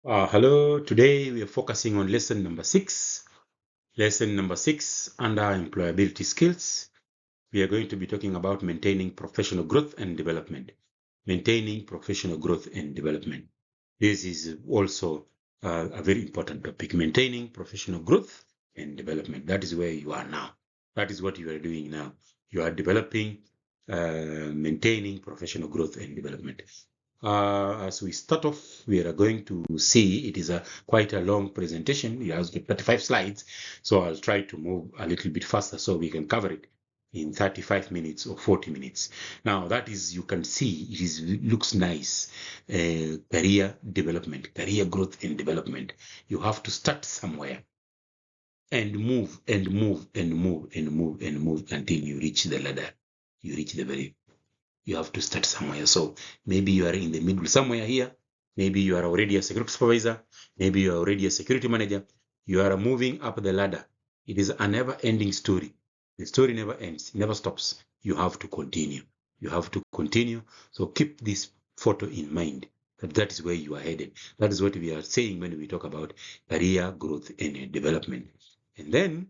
Hello, today we are focusing on lesson number 6. Lesson number 6 under employability skills. We are going to be talking about maintaining professional growth and development. Maintaining professional growth and development. This is also a very important topic. Maintaining professional growth and development. That is where you are now. That is what you are doing now. You are developing, maintaining professional growth and development. As we start off, we are going to see it is quite a long presentation. It has 35 slides, so I'll try to move a little bit faster so we can cover it in 35 minutes or 40 minutes. Now, that is, you can see, it looks nice. Career development, career growth and development. You have to start somewhere and move and move and move and move and move until you reach the ladder. You reach the very you have to start somewhere. So maybe you are in the middle somewhere here. Maybe you are already a security supervisor. Maybe you are already a security manager. You are moving up the ladder. It is a never-ending story. The story never ends. It never stops. You have to continue. You have to continue. So keep this photo in mind. That is where you are headed. That is what we are saying when we talk about career growth and development. And then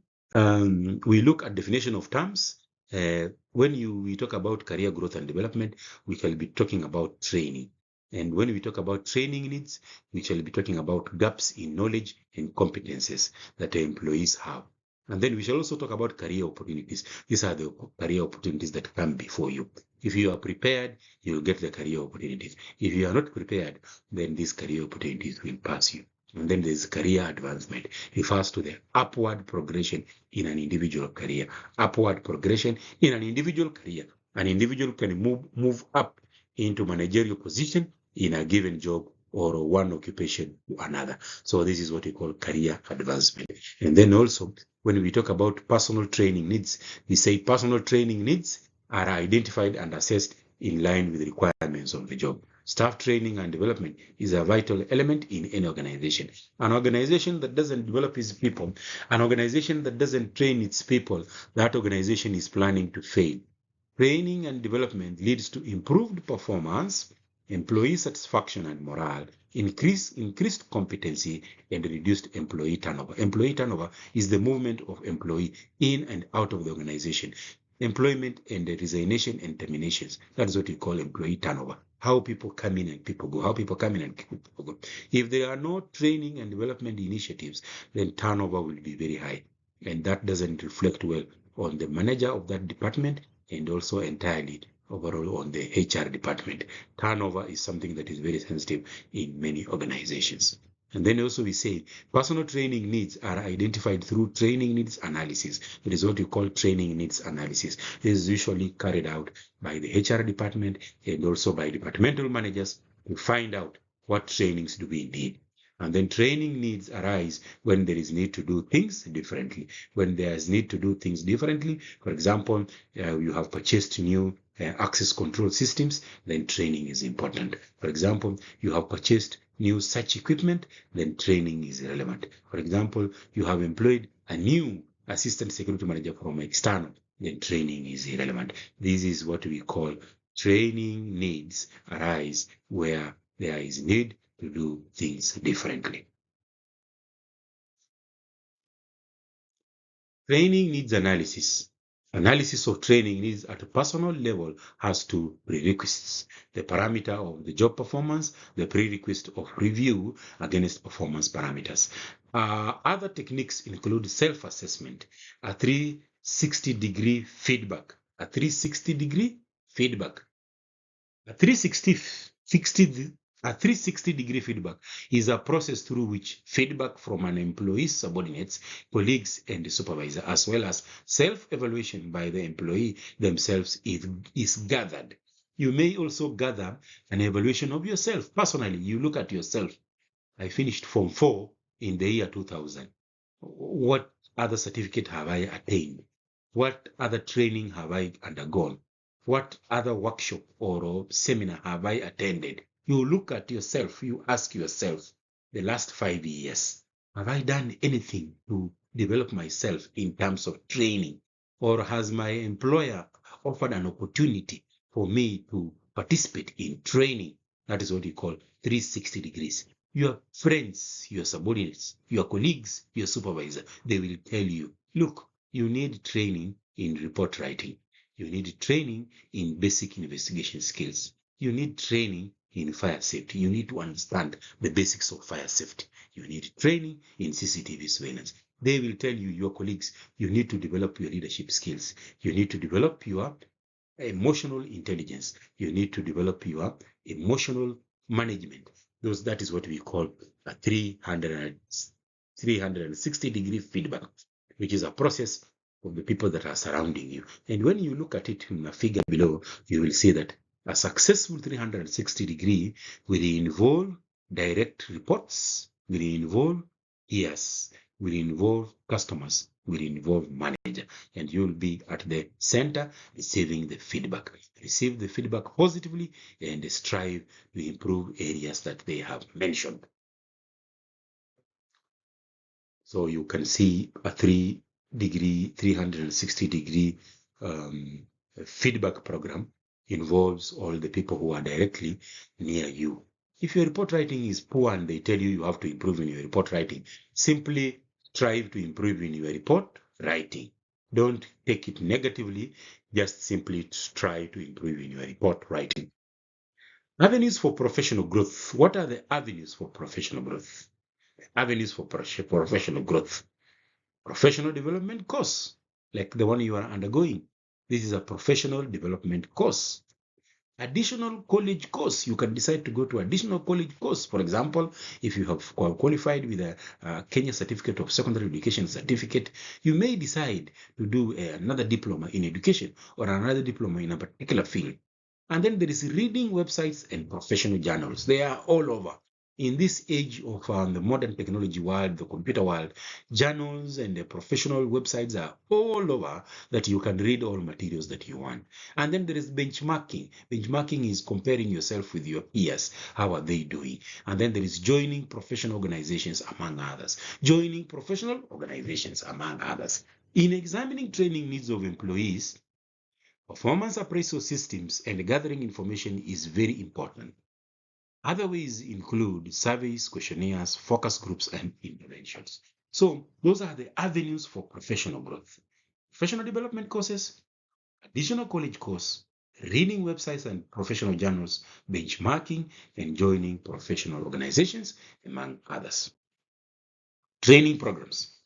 we look at definition of terms. When we talk about career growth and development, we shall be talking about training. And when we talk about training needs, we shall be talking about gaps in knowledge and competences that the employees have. And then we shall also talk about career opportunities. These are the career opportunities that come before you. If you are prepared, you will get the career opportunities. If you are not prepared, then these career opportunities will pass you. And then there's career advancement. It refers to the upward progression in an individual career. Upward progression in an individual career. An individual can move up into managerial position in a given job or one occupation to another. So this is what we call career advancement. And then also, when we talk about personal training needs, we say personal training needs are identified and assessed in line with the requirements of the job. Staff training and development is a vital element in any organization. An organization that doesn't develop its people, an organization that doesn't train its people, that organization is planning to fail. Training and development leads to improved performance, employee satisfaction and morale, increased competency, and reduced employee turnover. Employee turnover is the movement of employee in and out of the organization. Employment and resignation and terminations. That is what we call employee turnover. How people come in and people go. How people come in and people go. If there are no training and development initiatives, then turnover will be very high. And that doesn't reflect well on the manager of that department and also entirely overall on the HR department. Turnover is something that is very sensitive in many organizations. And then also we say personal training needs are identified through training needs analysis. It is what we call training needs analysis. This is usually carried out by the HR department and also by departmental managers to find out what trainings do we need. And then training needs arise when there is need to do things differently. When there is need to do things differently, for example, you have purchased new access control systems, then training is important. For example, you have purchased new search equipment, then training is relevant. For example, you have employed a new assistant security manager from external, then training is irrelevant. This is what we call training needs arise where there is need to do things differently. Training needs analysis. Analysis of training needs at a personal level has two prerequisites: the parameter of the job performance, the prerequisite of review against performance parameters. Other techniques include self-assessment, a 360-degree feedback, a 360-degree feedback, a 360-degree feedback is a process through which feedback from an employee's subordinates, colleagues, and the supervisor, as well as self-evaluation by the employee themselves is gathered. You may also gather an evaluation of yourself. Personally, you look at yourself. I finished Form 4 in the year 2000. What other certificate have I attained? What other training have I undergone? What other workshop or seminar have I attended? You look at yourself, you ask yourself, the last 5 years, have I done anything to develop myself in terms of training? Or has my employer offered an opportunity for me to participate in training? That is what we call 360 degrees. Your friends, your subordinates, your colleagues, your supervisor, they will tell you, look, you need training in report writing. You need training in basic investigation skills. You need training in fire safety. You need to understand the basics of fire safety. You need training in CCTV surveillance. They will tell you, your colleagues, you need to develop your leadership skills. You need to develop your emotional intelligence. You need to develop your emotional management. That is what we call a 360-degree feedback, which is a process of the people that are surrounding you. And when you look at it in the figure below, you will see that a successful 360-degree will involve direct reports, will involve peers, will involve customers, will involve manager, and you'll be at the center receiving the feedback. Receive the feedback positively and strive to improve areas that they have mentioned. So you can see a 360-degree feedback program involves all the people who are directly near you. If your report writing is poor and they tell you you have to improve in your report writing, simply strive to improve in your report writing. Don't take it negatively, just simply try to improve in your report writing. Avenues for professional growth. What are the avenues for professional growth? Avenues for professional growth. Professional development course, like the one you are undergoing. This is a professional development course. Additional college course, you can decide to go to additional college course. For example, if you have qualified with a Kenya Certificate of Secondary Education certificate, you may decide to do another diploma in education or another diploma in a particular field. And then there is reading websites and professional journals. They are all over. In this age of the modern technology world, the computer world, journals and the professional websites are all over that you can read all materials that you want. And then there is benchmarking. Benchmarking is comparing yourself with your peers. How are they doing? And then there is joining professional organizations, among others. Joining professional organizations, among others. In examining training needs of employees, performance appraisal systems and gathering information is very important. Other ways include surveys, questionnaires, focus groups, and interventions. So those are the avenues for professional growth. Professional development courses, additional college course, reading websites and professional journals, benchmarking, and joining professional organizations, among others. Training programs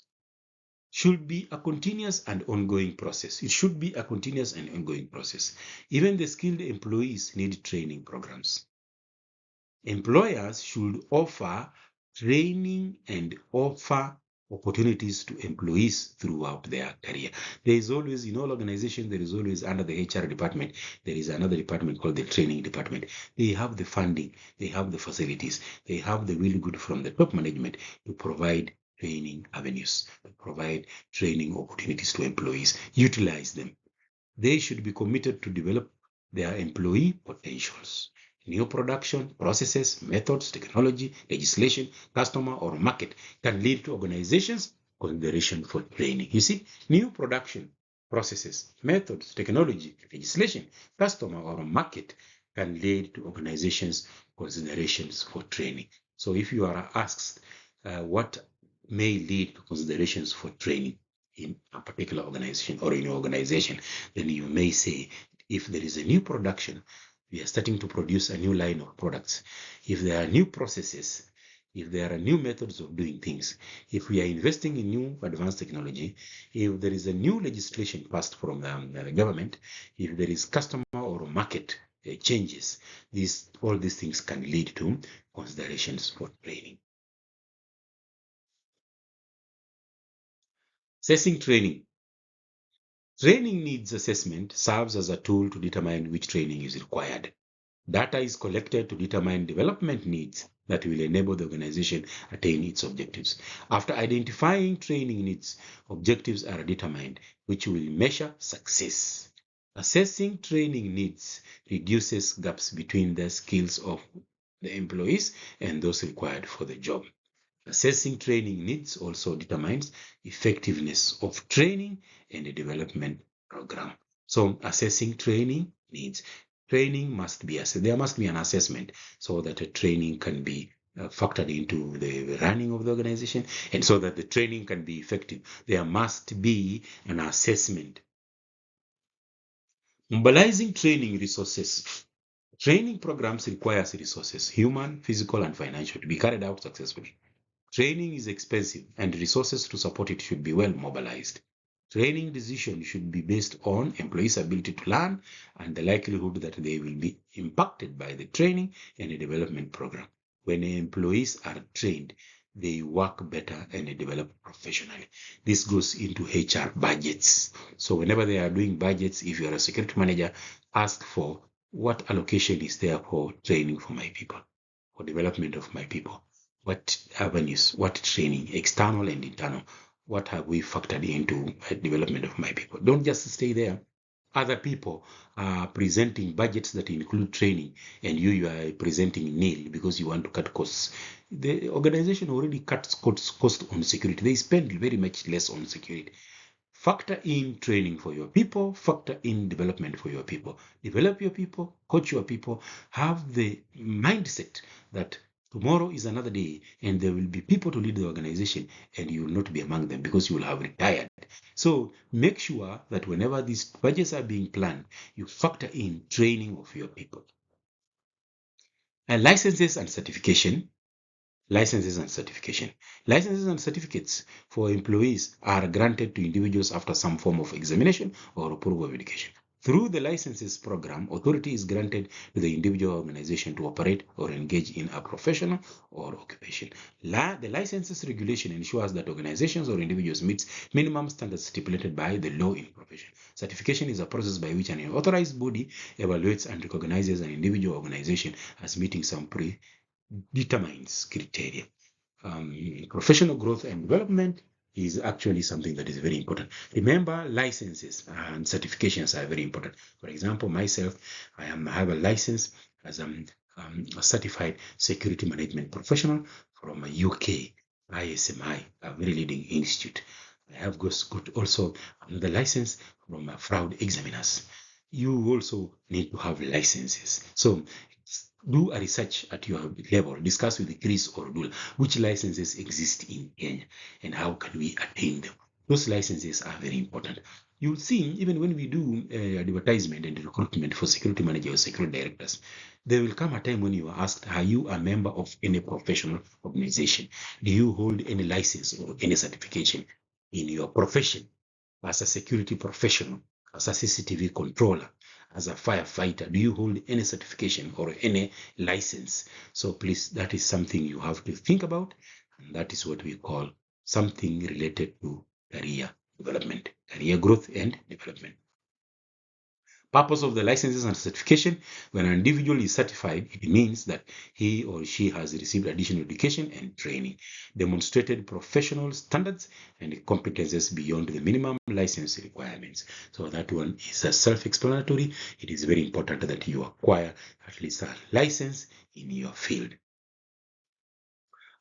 should be a continuous and ongoing process. It should be a continuous and ongoing process. Even the skilled employees need training programs. Employers should offer training and offer opportunities to employees throughout their career. There is always, in all organizations, there is always under the HR department, there is another department called the training department. They have the funding, they have the facilities, they have the really good from the top management to provide training avenues, to provide training opportunities to employees. Utilize them. They should be committed to develop their employee potentials. New production, processes, methods, technology, legislation, customer, or market can lead to organizations' consideration for training. You see, new production, processes, methods, technology, legislation, customer, or market can lead to organizations' considerations for training. So if you are asked what may lead to considerations for training in a particular organization or in your organization, then you may say, if there is a new production, we are starting to produce a new line of products. If there are new processes, if there are new methods of doing things, if we are investing in new advanced technology, if there is a new legislation passed from the government, if there is customer or market changes, all these things can lead to considerations for training. Assessing training. Training needs assessment serves as a tool to determine which training is required. Data is collected to determine development needs that will enable the organization attain its objectives. After identifying training needs, objectives are determined, which will measure success. Assessing training needs reduces gaps between the skills of the employees and those required for the job. Assessing training needs also determines effectiveness of training and the development program. So assessing training needs. Training must be assessed. There must be an assessment so that a training can be factored into the running of the organization, and so that the training can be effective, there must be an assessment. Mobilizing training resources. Training programs requires resources, human, physical, and financial, to be carried out successfully. Training is expensive, and resources to support it should be well mobilized. Training decisions should be based on employees' ability to learn and the likelihood that they will be impacted by the training and the development program. When employees are trained, they work better and develop professionally. This goes into HR budgets. So whenever they are doing budgets, if you are a security manager, ask for what allocation is there for training for my people, for development of my people. What avenues, what training, external and internal, what have we factored into development of my people? Don't just stay there. Other people are presenting budgets that include training, and you are presenting nil because you want to cut costs. The organization already cuts cost on security. They spend very much less on security. Factor in training for your people, factor in development for your people. Develop your people, coach your people, have the mindset that tomorrow is another day and there will be people to lead the organization and you will not be among them because you will have retired. So make sure that whenever these budgets are being planned, you factor in training of your people. And licenses and certification. Licenses and certification. Licenses and certificates for employees are granted to individuals after some form of examination or approval of education. Through the licenses program, authority is granted to the individual organization to operate or engage in a professional or occupation. The licenses regulation ensures that organizations or individuals meet minimum standards stipulated by the law in profession. Certification is a process by which an authorized body evaluates and recognizes an individual organization as meeting some determines criteria. Professional growth and development is actually something that is very important. Remember, licenses and certifications are very important. For example, myself, I have a license as a certified security management professional from a UK ISMI, a very leading institute. I have got also another license from fraud examiners. You also need to have licenses. So do a research at your level, discuss with Chris or Dula which licenses exist in Kenya and how can we attain them. Those licenses are very important. You'll see, even when we do advertisement and recruitment for security managers or security directors, there will come a time when you are asked, are you a member of any professional organization? Do you hold any license or any certification in your profession as a security professional, as a CCTV controller, as a firefighter? Do you hold any certification or any license? So please, that is something you have to think about. And that is what we call something related to career development, career growth and development. Purpose of the licenses and certification: when an individual is certified, it means that he or she has received additional education and training, demonstrated professional standards and competences beyond the minimum license requirements. So that one is self-explanatory. It is very important that you acquire at least a license in your field.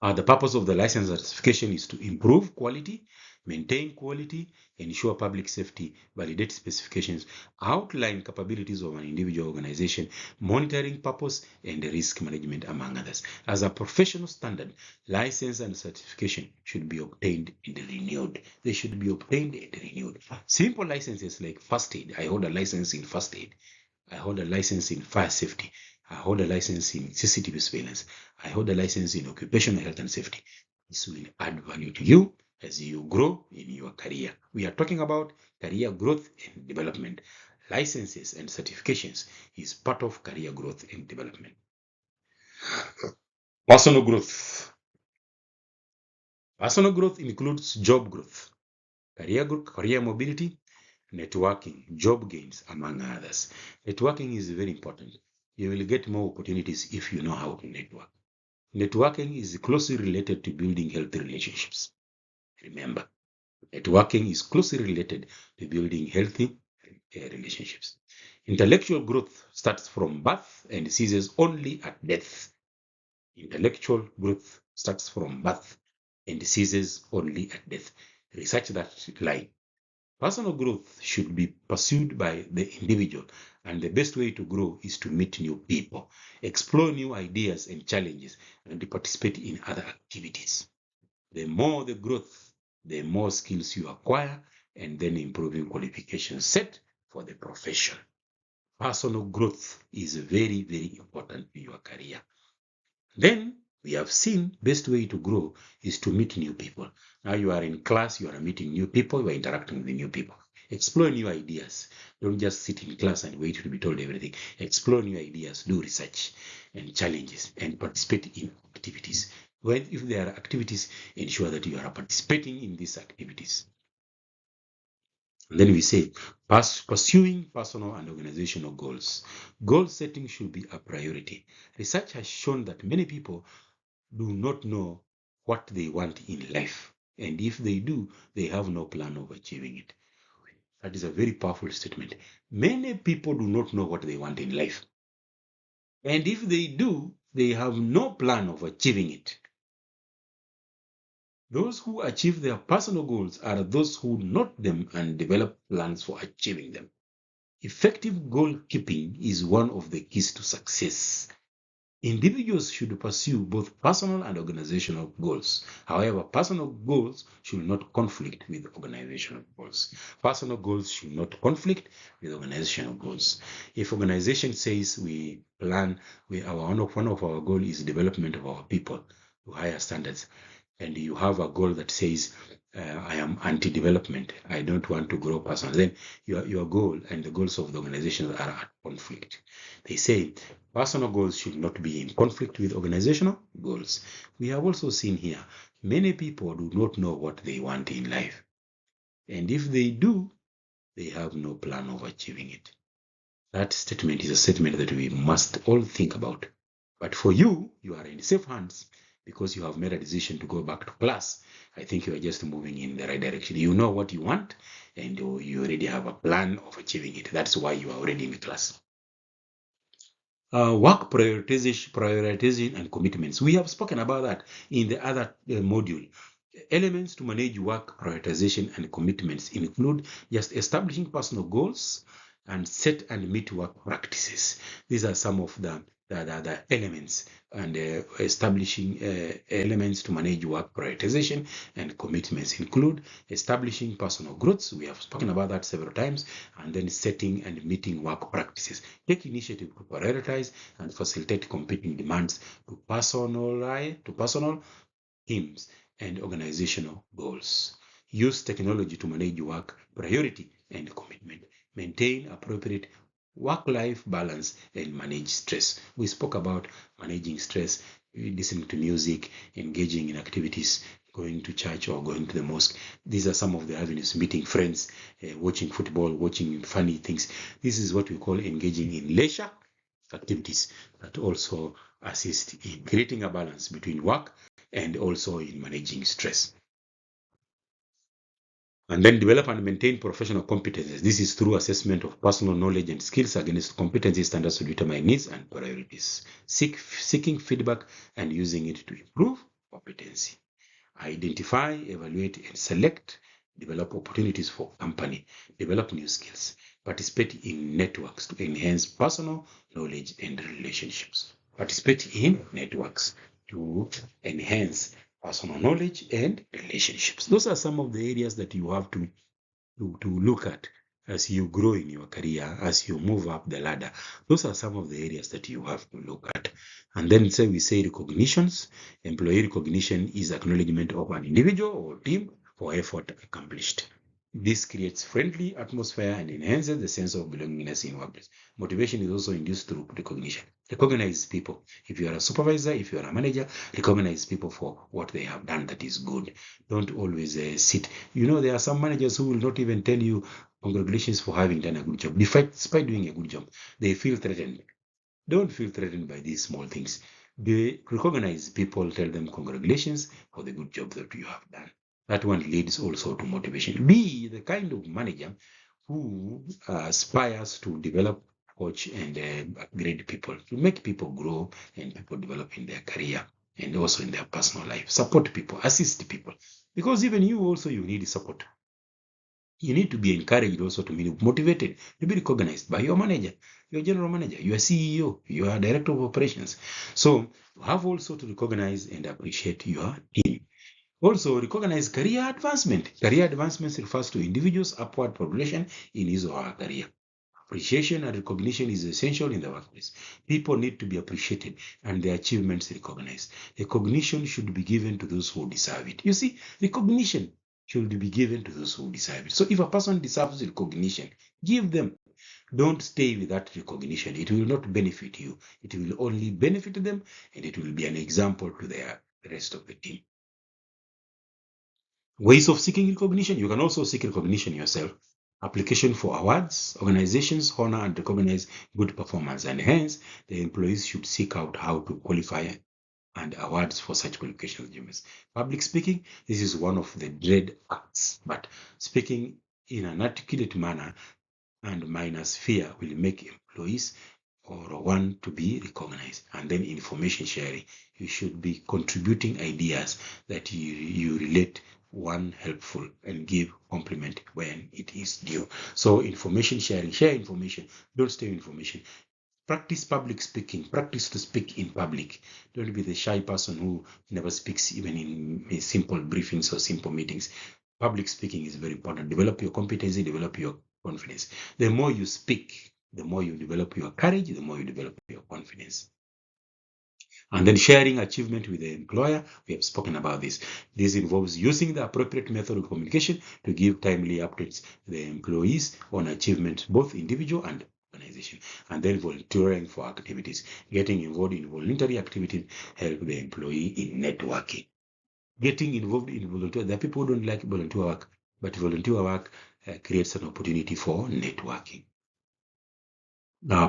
The purpose of the license certification is to improve quality, maintain quality, ensure public safety, validate specifications, outline capabilities of an individual organization, monitoring purpose, and risk management, among others. As a professional standard, license and certification should be obtained and renewed. They should be obtained and renewed. Simple licenses like first aid. I hold a license in first aid. I hold a license in fire safety. I hold a license in CCTV surveillance. I hold a license in occupational health and safety. This will add value to you as you grow in your career. We are talking about career growth and development. Licenses and certifications is part of career growth and development. Personal growth. Personal growth includes job growth, career mobility, networking, job gains, among others. Networking is very important. You will get more opportunities if you know how to network. Networking is closely related to building healthy relationships. Remember, networking is closely related to building healthy relationships. Intellectual growth starts from birth and ceases only at death. Intellectual growth starts from birth and ceases only at death. Research that line. Personal growth should be pursued by the individual, and the best way to grow is to meet new people, explore new ideas and challenges, and to participate in other activities. The more the growth, the more skills you acquire, and then improving qualifications set for the profession. Personal growth is very, very important in your career. Then we have seen best way to grow is to meet new people. Now you are in class, you are meeting new people, you are interacting with new people. Explore new ideas. Don't just sit in class and wait to be told everything. Explore new ideas, do research and challenges, and participate in activities. When if there are activities, ensure that you are participating in these activities. And then we say pursuing personal and organizational goals. Goal setting should be a priority. Research has shown that many people do not know what they want in life. And if they do, they have no plan of achieving it. That is a very powerful statement. Many people do not know what they want in life. And if they do, they have no plan of achieving it. Those who achieve their personal goals are those who note them and develop plans for achieving them. Effective goal keeping is one of the keys to success. Individuals should pursue both personal and organizational goals. However, personal goals should not conflict with organizational goals. Personal goals should not conflict with organizational goals. If organization says we plan, one of our goals is development of our people to higher standards, and you have a goal that says I am anti-development, I don't want to grow personally, then your goal and the goals of the organization are at conflict. They say personal goals should not be in conflict with organizational goals. We have also seen here many people do not know what they want in life, and if they do, they have no plan of achieving it. That statement is a statement that we must all think about. But for you, you are in safe hands because you have made a decision to go back to class. I think you are just moving in the right direction. You know what you want, and you already have a plan of achieving it. That's why you are already in class. Work prioritization and commitments. We have spoken about that in the other module. Elements to manage work prioritization and commitments include just establishing personal goals and set and meet work practices. These are some of the elements, and establishing elements to manage work prioritization and commitments include establishing personal growths. We have spoken about that several times, and then setting and meeting work practices. Take initiative to prioritize and facilitate competing demands to personal teams and organizational goals. Use technology to manage work priority and commitment. Maintain appropriate work-life balance and manage stress. We spoke about managing stress, listening to music, engaging in activities, going to church or going to the mosque. These are some of the avenues, meeting friends, watching football, watching funny things. This is what we call engaging in leisure activities that also assist in creating a balance between work and also in managing stress. And then develop and maintain professional competencies. This is through assessment of personal knowledge and skills against competency standards to determine needs and priorities. Seeking feedback and using it to improve competency. Identify, evaluate, and select. Develop opportunities for company. Develop new skills. Participate in networks to enhance personal knowledge and relationships. Participate in networks to enhance personal knowledge and relationships. Those are some of the areas that you have to look at as you grow in your career, as you move up the ladder. Those are some of the areas that you have to look at. And then we say recognitions. Employee recognition is acknowledgement of an individual or team for effort accomplished. This creates friendly atmosphere and enhances the sense of belongingness in workplace. Motivation is also induced through recognition. Recognize people. If you are a supervisor, if you are a manager, recognize people for what they have done that is good. Don't always sit. There are some managers who will not even tell you congratulations for having done a good job. Despite doing a good job, they feel threatened. Don't feel threatened by these small things. They recognize people, tell them congratulations for the good job that you have done. That one leads also to motivation. Be the kind of manager who aspires to develop, coach, and upgrade people, to make people grow and people develop in their career and also in their personal life. Support people, assist people. Because even you also, you need support. You need to be encouraged also to be motivated, to be recognized by your manager, your general manager, your CEO, your director of operations. So you have also to recognize and appreciate your team. Also, recognize career advancement. Career advancement refers to individuals' upward progression in his or her career. Appreciation and recognition is essential in the workplace. People need to be appreciated and their achievements recognized. Recognition should be given to those who deserve it. You see, recognition should be given to those who deserve it. So if a person deserves recognition, give them. Don't stay with that recognition. It will not benefit you. It will only benefit them, and it will be an example to the rest of the team. Ways of seeking recognition. You can also seek recognition yourself. Application for awards. Organizations honor and recognize good performance, and hence the employees should seek out how to qualify and awards for such qualifications. Public speaking, this is one of the dread acts, but speaking in an articulate manner and minus fear will make employees or want to be recognized. And then information sharing. You should be contributing ideas that you relate one helpful and give compliment when it is due. So information sharing, share information, don't steal information. Practice public speaking, practice to speak in public. Don't be the shy person who never speaks even in simple briefings or simple meetings. Public speaking is very important. Develop your competency, develop your confidence. The more you speak, the more you develop your courage, the more you develop your confidence. And then sharing achievement with the employer. We have spoken about this. This involves using the appropriate method of communication to give timely updates to the employees on achievements, both individual and organization. And then volunteering for activities. Getting involved in voluntary activities help the employee in networking. Getting involved in volunteer. There are people who don't like volunteer work, but volunteer work creates an opportunity for networking.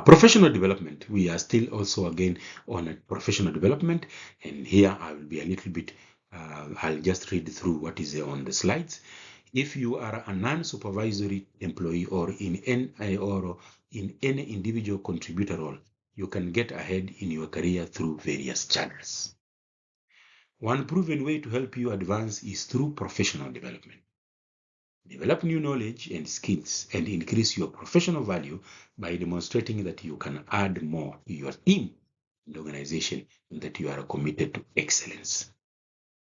Professional development. We are still also again on professional development, and here I will be a little bit. I'll just read through what is on the slides. If you are a non-supervisory employee or in any individual contributor role, you can get ahead in your career through various channels. One proven way to help you advance is through professional development. Develop new knowledge and skills and increase your professional value by demonstrating that you can add more to your team and organization and that you are committed to excellence.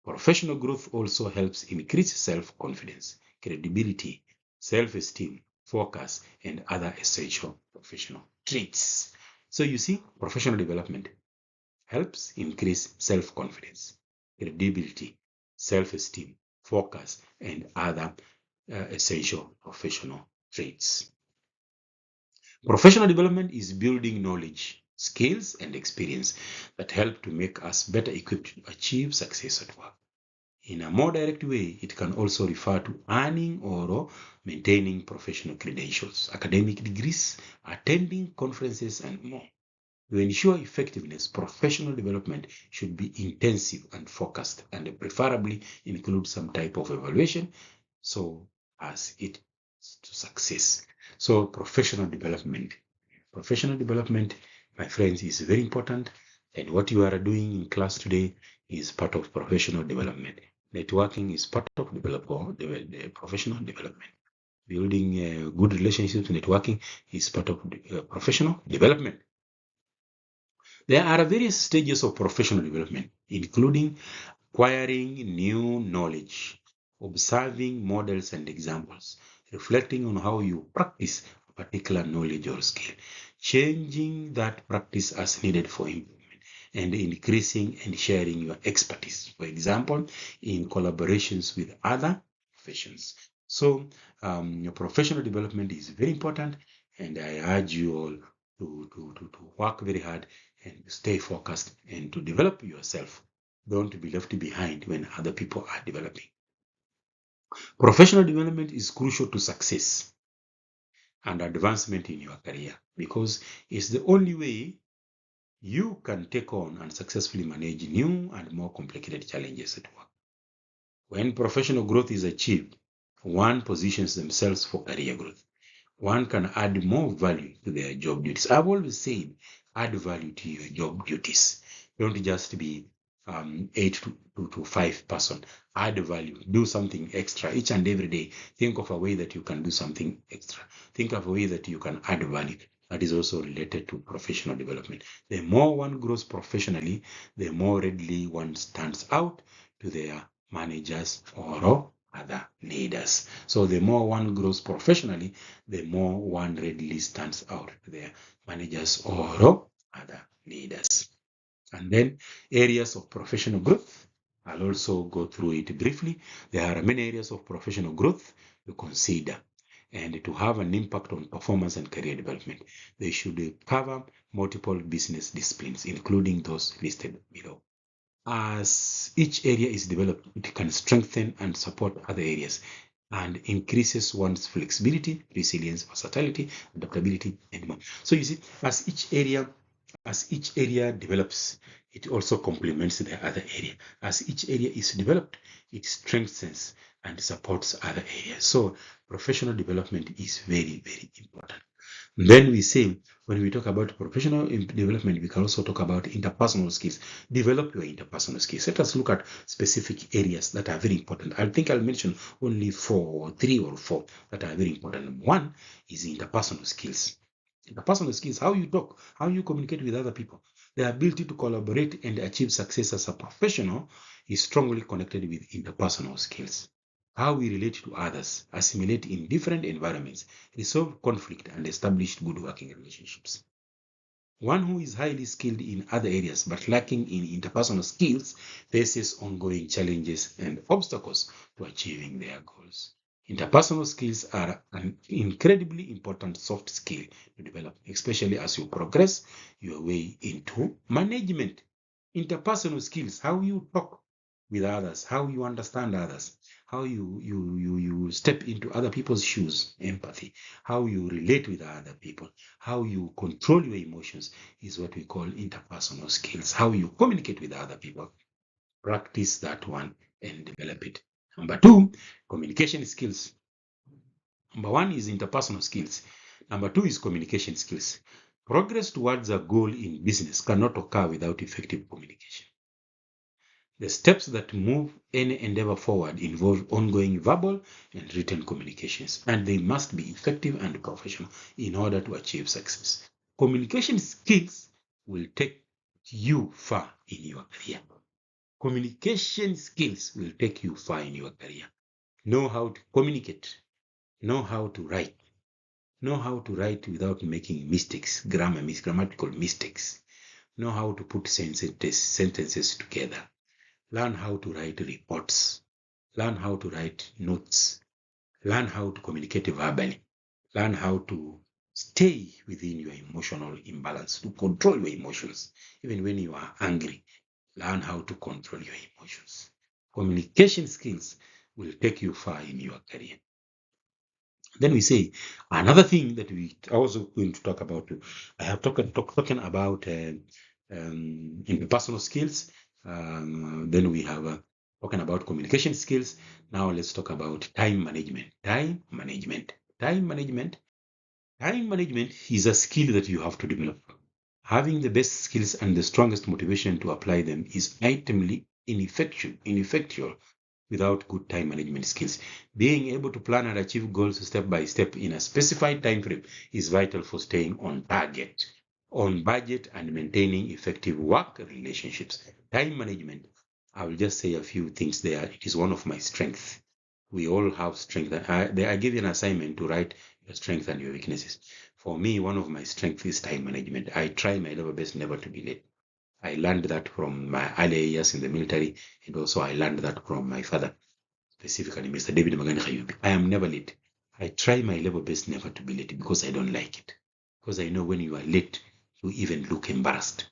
Professional growth also helps increase self-confidence, credibility, self-esteem, focus, and other essential professional traits. So you see, professional development helps increase self-confidence, credibility, self-esteem, focus, and other essential professional traits. Professional development is building knowledge, skills, and experience that help to make us better equipped to achieve success at work. In a more direct way, it can also refer to earning or maintaining professional credentials, academic degrees, attending conferences, and more. To ensure effectiveness, professional development should be intensive and focused, and preferably include some type of evaluation so as it to success. So professional development, my friends, is very important. And what you are doing in class today is part of professional development. Networking is part of the professional development. Building good relationships, networking is part of professional development. There are various stages of professional development, including acquiring new knowledge, observing models and examples, reflecting on how you practice a particular knowledge or skill, changing that practice as needed for improvement, and increasing and sharing your expertise, for example, in collaborations with other professions. So your professional development is very important, and I urge you all to work very hard and stay focused and to develop yourself. Don't be left behind when other people are developing. Professional development is crucial to success and advancement in your career because it's the only way you can take on and successfully manage new and more complicated challenges at work. When professional growth is achieved, one positions themselves for career growth. One can add more value to their job duties. I've always said, add value to your job duties. Don't just be 8 to 5 person. Add value, do something extra each and every day. Think of a way that you can do something extra. Think of a way that you can add value. That is also related to professional development. The more one grows professionally, the more readily one stands out to their managers or other leaders. So the more one grows professionally, the more one readily stands out to their managers or other leaders. And then areas of professional growth. I'll also go through it briefly. There are many areas of professional growth to consider and to have an impact on performance and career development. They should cover multiple business disciplines, including those listed below. As each area is developed, it can strengthen and support other areas and increases one's flexibility, resilience, versatility, adaptability, and more. So you see, as each area develops, it also complements the other area. As each area is developed, it strengthens and supports other areas. So professional development is very, very important. Then we say, when we talk about professional development, we can also talk about interpersonal skills. Develop your interpersonal skills. Let us look at specific areas that are very important. I think I'll mention only 3 or 4 that are very important. One is interpersonal skills. Interpersonal skills, how you talk, how you communicate with other people. The ability to collaborate and achieve success as a professional is strongly connected with interpersonal skills. How we relate to others, assimilate in different environments, resolve conflict, and establish good working relationships. One who is highly skilled in other areas but lacking in interpersonal skills faces ongoing challenges and obstacles to achieving their goals. Interpersonal skills are an incredibly important soft skill to develop, especially as you progress your way into management. Interpersonal skills, how you talk with others, how you understand others, how you step into other people's shoes, empathy, how you relate with other people, how you control your emotions is what we call interpersonal skills. How you communicate with other people. Practice that one and develop it. Number 2, communication skills. Number 1 is interpersonal skills. Number 2 is communication skills. Progress towards a goal in business cannot occur without effective communication. The steps that move any endeavor forward involve ongoing verbal and written communications, and they must be effective and professional in order to achieve success. Communication skills will take you far in your career. Communication skills will take you far in your career. Know how to communicate. Know how to write. Know how to write without making mistakes, grammatical mistakes. Know how to put sentences together. Learn how to write reports. Learn how to write notes. Learn how to communicate verbally. Learn how to stay within your emotional imbalance, to control your emotions. Even when you are angry, learn how to control your emotions. Communication skills will take you far in your career. Then we say another thing that we are also going to talk about. I have talking about interpersonal skills. Then we have talking about communication skills. Now let's talk about time management. Time management. Time management. Time management is a skill that you have to develop. Having the best skills and the strongest motivation to apply them is ultimately ineffectual without good time management skills. Being able to plan and achieve goals step by step in a specified time frame is vital for staying on target, on budget, and maintaining effective work relationships. Time management, I will just say a few things there. It is one of my strengths. We all have strength. I gave you an assignment to write your strengths and your weaknesses. For me, one of my strengths is time management. I try my level best never to be late. I learned that from my early years in the military, and also I learned that from my father, specifically Mr. David Magani Khayubi. I am never late. I try my level best never to be late because I don't like it. Because I know when you are late, you even look embarrassed.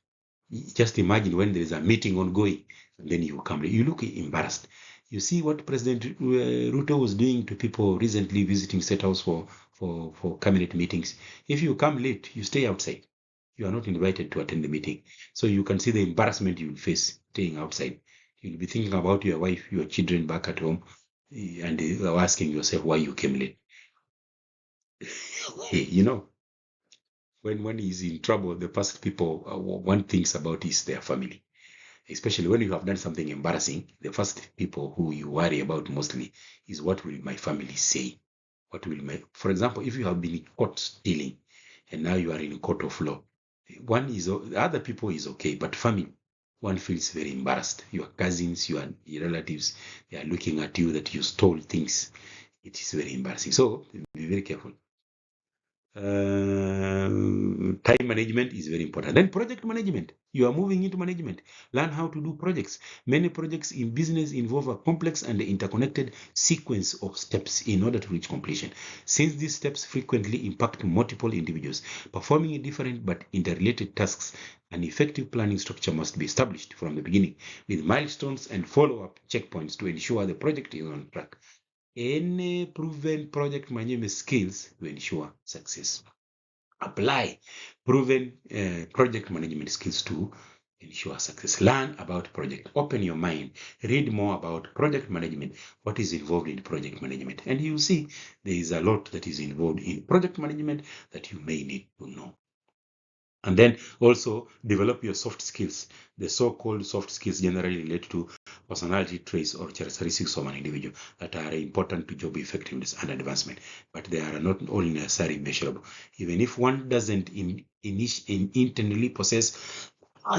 Just imagine when there is a meeting ongoing, and then you come late. You look embarrassed. You see what President Ruto was doing to people recently visiting State House for cabinet meetings. If you come late, you stay outside. You are not invited to attend the meeting. So you can see the embarrassment you will face staying outside. You'll be thinking about your wife, your children back at home, and asking yourself why you came late. You know, when one is in trouble, the first people one thinks about is their family. especially when you have done something embarrassing, the first people who you worry about mostly is what will my family say? What will for example, if you have been caught stealing and now you are in court of law, the other people is okay, but family, one feels very embarrassed. Your cousins, your relatives, they are looking at you that you stole things. It is very embarrassing. So be very careful. Time management is very important. Then project management. You are moving into management. Learn how to do projects. Many projects in business involve a complex and interconnected sequence of steps in order to reach completion. Since these steps frequently impact multiple individuals, performing different but interrelated tasks, an effective planning structure must be established from the beginning with milestones and follow-up checkpoints to ensure the project is on track. Any proven project management skills to ensure success. Apply proven project management skills to ensure success. Learn about project. Open your mind. Read more about project management. What is involved in project management? And you'll see there is a lot that is involved in project management that you may need to know. And then also develop your soft skills. The so-called soft skills generally relate to personality traits or characteristics of an individual that are important to job effectiveness and advancement, but they are not all necessarily measurable. Even if one doesn't internally possess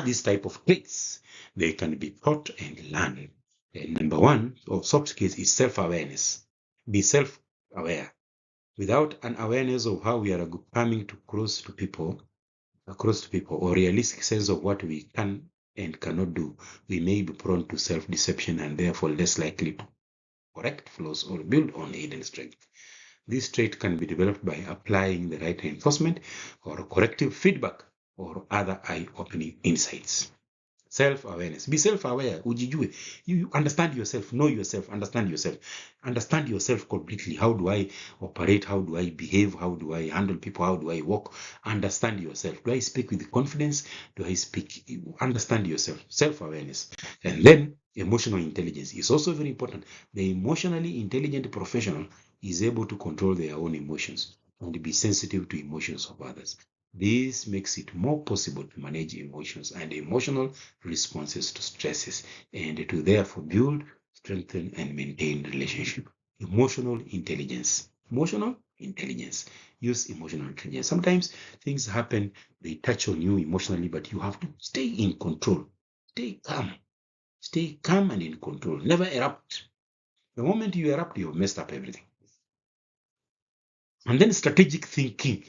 these type of traits, they can be taught and learned. And number one of soft skills is self-awareness. Be self-aware. Without an awareness of how we are coming to close to people, or realistic sense of what we can and cannot do, we may be prone to self-deception and therefore less likely to correct flaws or build on hidden strength. This trait can be developed by applying the right reinforcement or corrective feedback or other eye-opening insights. Self-awareness. Be self-aware. Ujijue. You understand yourself. Know yourself. Understand yourself. Understand yourself completely. How do I operate? How do I behave? How do I handle people? How do I walk? Understand yourself. Do I speak with confidence? Do I speak? Understand yourself. Self-awareness. And then emotional intelligence is also very important. The emotionally intelligent professional is able to control their own emotions and be sensitive to emotions of others. This makes it more possible to manage emotions and emotional responses to stresses and to therefore build, strengthen, and maintain relationship. Emotional intelligence. Emotional intelligence. Use emotional intelligence. Sometimes things happen, they touch on you emotionally, but you have to stay in control. Stay calm. Stay calm and in control. Never erupt. The moment you erupt, you've messed up everything. And then strategic thinking.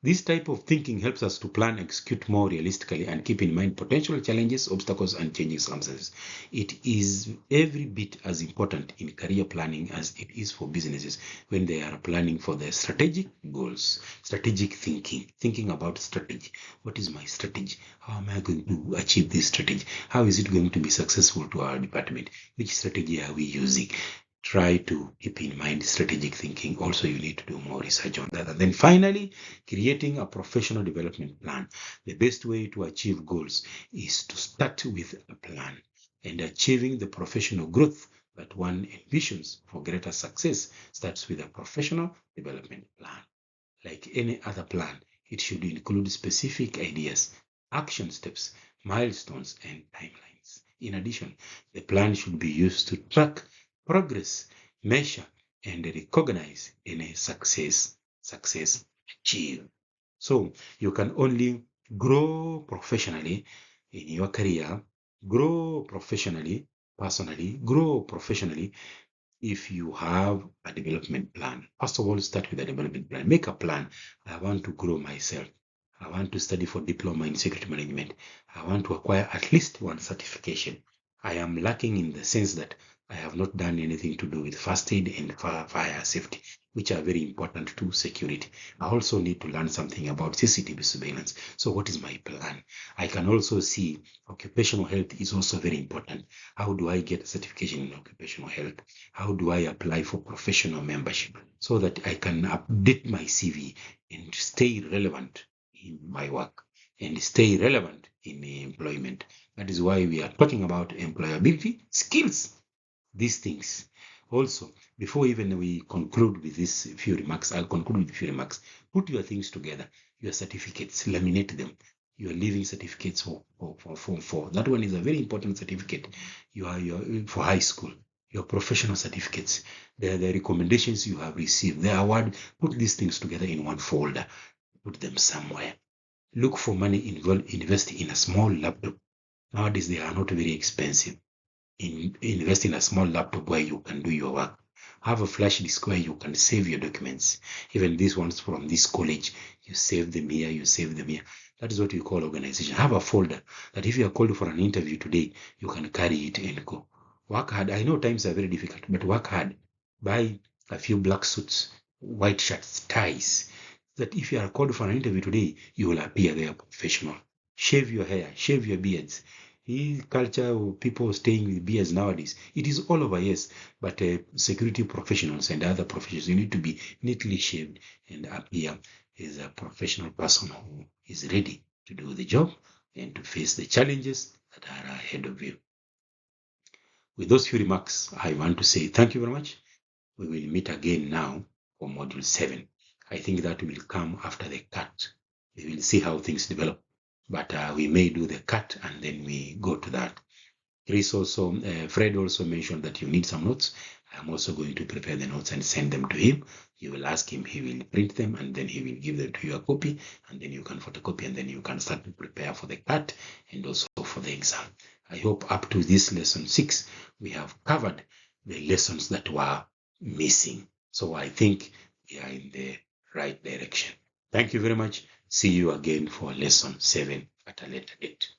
This type of thinking helps us to plan, execute more realistically, and keep in mind potential challenges, obstacles, and changing circumstances. It is every bit as important in career planning as it is for businesses when they are planning for their strategic goals. Strategic thinking, thinking about strategy. What is my strategy? How am I going to achieve this strategy? How is it going to be successful to our department? Which strategy are we using? Try to keep in mind strategic thinking. Also, you need to do more research on that. And then finally, creating a professional development plan. The best way to achieve goals is to start with a plan, and achieving the professional growth that one envisions for greater success starts with a professional development plan. Like any other plan, it should include specific ideas, action steps, milestones, and timelines. In addition, the plan should be used to track progress, measure, and recognize any success achieved. So you can only grow professionally in your career, grow professionally, personally, grow professionally if you have a development plan. First of all, start with a development plan. Make a plan. I want to grow myself. I want to study for diploma in security management. I want to acquire at least one certification. I am lacking in the sense that I have not done anything to do with first aid and fire safety, which are very important to security. I also need to learn something about CCTV surveillance. So what is my plan? I can also see occupational health is also very important. How do I get a certification in occupational health? How do I apply for professional membership so that I can update my CV and stay relevant in my work and stay relevant in employment? That is why we are talking about employability skills. These things. Also, before even we conclude with these few remarks, I'll conclude with a few remarks. Put your things together, your certificates, laminate them, your leaving certificates for Form 4. That one is a very important certificate. Your for high school, your professional certificates, the recommendations you have received, the award. Put these things together in one folder. Put them somewhere. Look for money involved. Invest in a small laptop. Nowadays they are not very expensive. Invest in a small laptop where you can do your work. Have a flash disk where you can save your documents. Even these ones from this college, you save them here, you save them here. That is what we call organization. Have a folder that if you are called for an interview today, you can carry it and go. Work hard. I know times are very difficult, but work hard. Buy a few black suits, white shirts, ties. That if you are called for an interview today, you will appear there professional. Shave your hair, shave your beards. Culture of people staying with beards nowadays, it is all over, yes, but security professionals and other professions, you need to be neatly shaved and appear as a professional person who is ready to do the job and to face the challenges that are ahead of you. With those few remarks, I want to say thank you very much. We will meet again now for Module 7. I think that will come after the cut. We will see how things develop. But we may do the cut and then we go to that. Fred also mentioned that you need some notes. I'm also going to prepare the notes and send them to him. You will ask him, he will print them, and then he will give them to you a copy, and then you can photocopy, and then you can start to prepare for the cut and also for the exam. I hope up to this lesson 6, we have covered the lessons that were missing. So I think we are in the right direction. Thank you very much. See you again for lesson 7 at a later date.